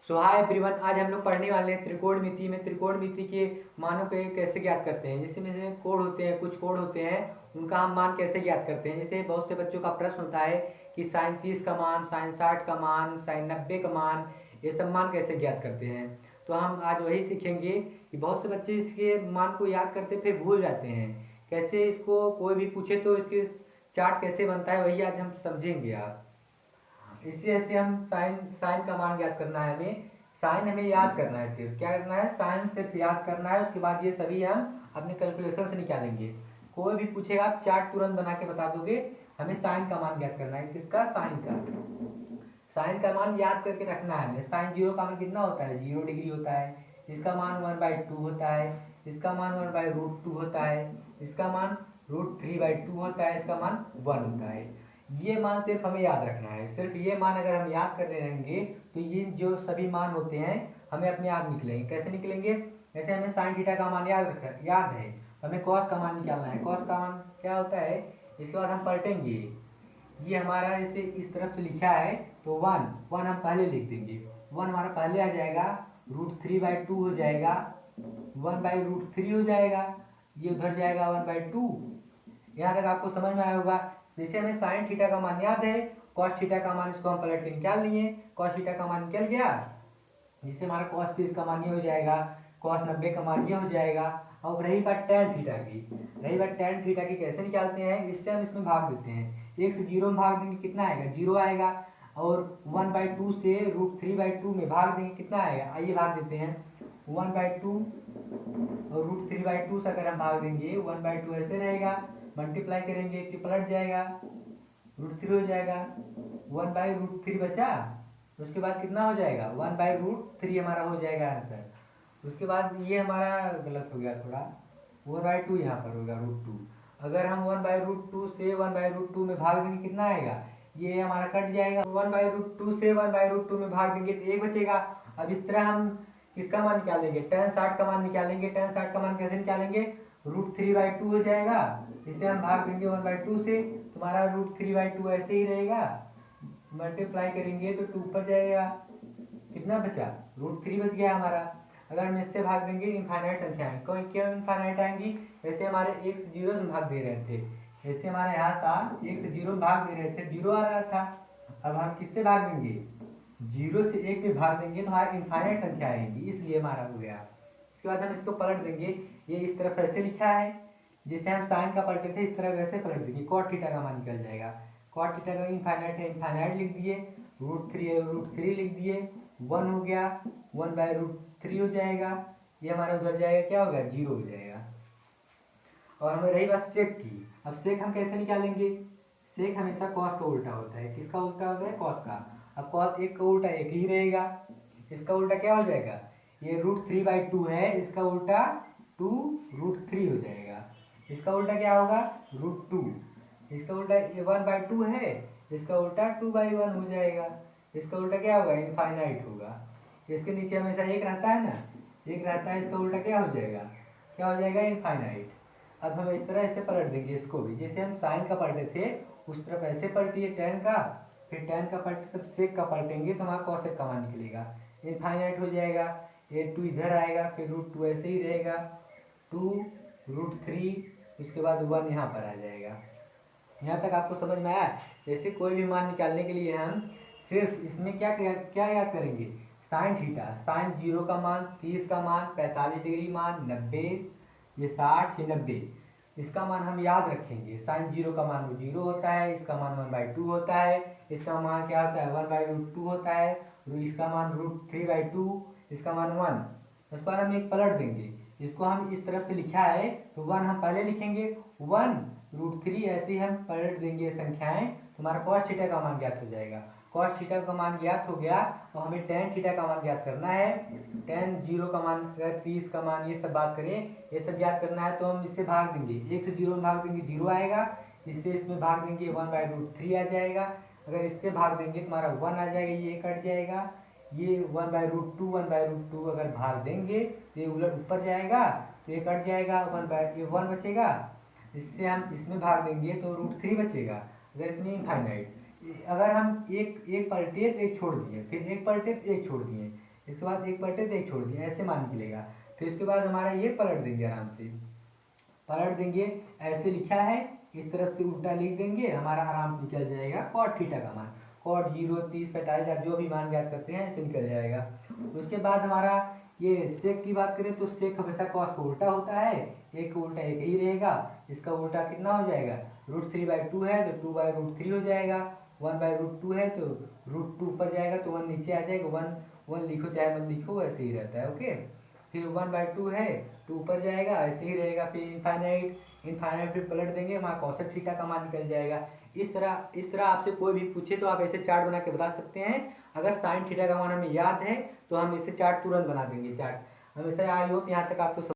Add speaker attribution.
Speaker 1: सो hi everyone, आज हम लोग पढ़ने वाले हैं त्रिकोणमिति में त्रिकोणमिति के मानों को कैसे ज्ञात करते हैं। जिसमें से कोड होते हैं, कुछ कोड होते हैं, उनका हम मान कैसे ज्ञात करते हैं। जैसे बहुत से बच्चों का प्रश्न होता है कि साइन 30 का मान, साइन 60 का मान, साइन 90 का मान, ये सब मान कैसे ज्ञात करते हैं। तो हम आज वही सीखेंगे कि बहुत से बच्चे इसके मान को याद करते फिर भूल जाते हैं। कैसे इसको कोई भी पूछे तो इसके चार्ट कैसे बनता है, वही आज हम समझेंगे। आप इसी ऐसे हम साइन साइन का मान याद करना है। हमें साइन हमें याद करना है, सिर्फ क्या करना है, साइन सिर्फ याद करना है। उसके बाद ये सभी हम अपने कैलकुलेशन से निकालेंगे। कोई भी पूछेगा आप चार्ट तुरंत बना के बता दोगे। हमें साइन का मान याद करना है। किसका? साइन का। साइन का मान याद करके रखना है हमें। साइन जीरो का मान कितना होता है? 0 डिग्री होता है। इसका मान 1/2 होता है। इसका मान 1/√2 होता है। इसका मान √3/2 होता है। इसका मान 1 होता है। ये मान सिर्फ हमें याद रखना है। सिर्फ ये मान अगर हम याद करने रहेंगे तो ये जो सभी मान होते हैं हमें अपने आप निकलेंगे। कैसे निकलेंगे? जैसे हमें साइन थीटा का मान याद है, तो हमें कॉस का मान निकालना है। कॉस का मान क्या होता है? इसके बाद हम पलटेंगे। ये हमारा इसे इस तरफ से लिखा है तो 1 हम पहले लिख देंगे। 1 हमारा पहले आ जाएगा, √3/2 हो जाएगा, 1/√3 हो जाएगा, ये उधर जाएगा 1/2। यहाँ तक आपको समझ में आया होगा। जैसे हमें साइन थीटा का मान याद है, कॉस थीटा का मान इसको हम पलट के निकाल लिए। कॉस थीटा का मान निकल गया, जिससे हमारा कॉस 30 का मान ये हो जाएगा, कॉस 90 का मान ये हो जाएगा। अब रही बात टैन थीटा की। टैन थीटा की कैसे निकालते हैं? इससे हम इसमें भाग देते हैं। 1 से 0 में भाग देंगे, कितना आएगा? 0 आएगा। और 1/2 से √3/2 में भाग देंगे, कितना आएगा? आइए भाग देते हैं। 1/2 और √3/2 से अगर हम भाग देंगे, 1/2 ऐसे रहेगा, मल्टीप्लाई करेंगे कि पलट जाएगा, √3 हो जाएगा, 1/√3 बचा। उसके बाद कितना हो जाएगा? 1/√3 हमारा हो जाएगा आंसर। उसके बाद ये हमारा गलत हो गया थोड़ा, 1/2 यहाँ पर होगा √2। अगर हम 1/√2 से 1/√2 में भाग देंगे, कितना आएगा? ये हमारा कट जाएगा। 1/√2 से 1/√2 में भाग देंगे तो एक बचेगा। अब इस तरह हम किसका मान निकालेंगे? tan 60 का मान निकालेंगे। tan 60 का मान कैसे निकालेंगे? √3/2 हो जाएगा। इसे हम भाग देंगे 1/2 से, तुम्हारा √3/2 ऐसे ही रहेगा। मल्टीप्लाई करेंगे तो 2 पर जाएगा, कितना बचा? √3 बच गया हमारा। अगर हम इससे भाग देंगे, इनफाइनाइट संख्या है, क्यों इनफाइनाइट आएंगी? जैसे हमारे 1 से 0 में भाग दे रहे थे, जैसे हमारे यहाँ था 1 से 0 में भाग दे रहे थे, 0 आ रहा था। अब हम किससे भाग देंगे? 0 से 1 में भाग देंगे तो हमारी इनफाइनाइट संख्या आएगी, इसलिए हमारा हो गया। इसके बाद हम इसको पलट देंगे। ये इस तरफ ऐसे लिखा है, जिसे हम साइन का पलटे थे, इस तरह वैसे पलट देंगे। कॉट थीटा का मान निकल जाएगा। कॉट थीटा का इनफाइनाइट है, इनफाइनाइट लिख दिए। √3 है, √3 लिख दिए। 1 हो गया, 1/√3 हो जाएगा। ये हमारा उधर जाएगा, क्या होगा? 0 हो जाएगा। और हमें रही बात सेक की। अब सेक हम कैसे निकालेंगे? सेक हमेशा कॉस का उल्टा होता है। किसका उल्टा होता है? कॉस का। अब कॉस एक का उल्टा एक ही रहेगा, इसका उल्टा क्या हो जाएगा? ये √3/2 है, इसका उल्टा 2√3 हो जाएगा। इसका उल्टा क्या होगा? √2। इसका उल्टा 1/2 है, इसका उल्टा 2/1 हो जाएगा। इसका उल्टा क्या होगा? इनफाइनाइट होगा। इसके नीचे हमेशा एक रहता है ना, एक रहता है, इसका उल्टा क्या हो जाएगा? क्या हो जाएगा? इनफाइनाइट। अब हम इस तरह ऐसे पलट देंगे इसको भी, जैसे हम साइन का पलटे थे उस तरफ ऐसे पलटिए tan का, फिर tan का पलटे तब सेक का पलटेंगे तो हमारा कॉसेक का मान निकलेगा। इनफाइनाइट हो जाएगा। ये 2 इधर आएगा, फिर √2 ऐसे ही रहेगा, 2√3, उसके बाद 1 यहाँ पर आ जाएगा। यहाँ तक आपको समझ में आया? जैसे कोई भी मान निकालने के लिए हम सिर्फ इसमें क्या याद करेंगे? साइन थीटा, साइन 0 का मान, 30 का मान, 45 डिग्री मान, 90, ये 60, ये 90, इसका मान हम याद रखेंगे। साइन 0 का मान वो 0 होता है, इसका मान 1/2 होता है, इसका मान क्या होता है? 1/√2 होता है, इसका मान √3/2, इसका मान 1। उसके बाद हम एक पलट देंगे, इसको हम इस तरफ से लिखा है तो 1 हम पहले लिखेंगे, 1√3 ऐसे ही हम पलट देंगे संख्याएं, तो हमारा कॉस थीटा का मान ज्ञात हो जाएगा। कॉस थीटा का मान ज्ञात हो गया तो हमें tan थीटा का मान ज्ञात करना है। tan 0 का मान, अगर 30 का मान, ये सब बात करें, ये सब ज्ञात करना है तो हम इससे भाग देंगे। 1 से 0 में भाग देंगे, 0 आएगा। इससे इसमें भाग देंगे, 1/√3 आ जाएगा। अगर इससे भाग देंगे तो हमारा 1 आ जाएगा, ये कट जाएगा। ये 1/√2 अगर भाग देंगे तो ये उलट ऊपर जाएगा, तो ये कट जाएगा, 1 बचेगा। इससे हम इसमें भाग देंगे तो √3 बचेगा। अगर इसमें इनफाइनाइट, अगर हम एक पलटे तो एक छोड़ दिए, फिर एक पलटे तो एक छोड़ दिए, इसके बाद एक पलटे तो एक छोड़ दिया, ऐसे मान निकलेगा। फिर उसके बाद हमारा ये पलट देंगे, आराम से पलट देंगे, ऐसे लिखा है इस तरफ से उल्टा लिख देंगे, हमारा आराम से निकल जाएगा कॉट थीटा का मान। कॉट 0, 30, 45 आप जो भी मान ज्ञात करते हैं ऐसे निकल जाएगा। उसके बाद हमारा ये सेक की बात करें तो सेक हमेशा कॉस का उल्टा होता है, एक का उल्टा एक ही रहेगा। इसका उल्टा कितना हो जाएगा, √3/2 है तो 2/√3 हो जाएगा। 1/√2 है तो √2 ऊपर जाएगा तो 1 नीचे आ जाएगा। 1 लिखो चाहे मत लिखो, वैसे ही रहता है। ओके, फिर 1/2 है, 2 ऊपर जाएगा, ऐसे ही रहेगा। फिर इनफाइनाइट फिर पलट देंगे, वहाँ कॉसेक थीटा का मान निकल जाएगा। इस तरह आपसे कोई भी पूछे तो आप ऐसे चार्ट बना के बता सकते हैं। अगर साइन थीटा का मान हमें याद है तो हम इससे चार्ट तुरंत बना देंगे। चार्ट हमेशा, आई होप यहाँ तक आपको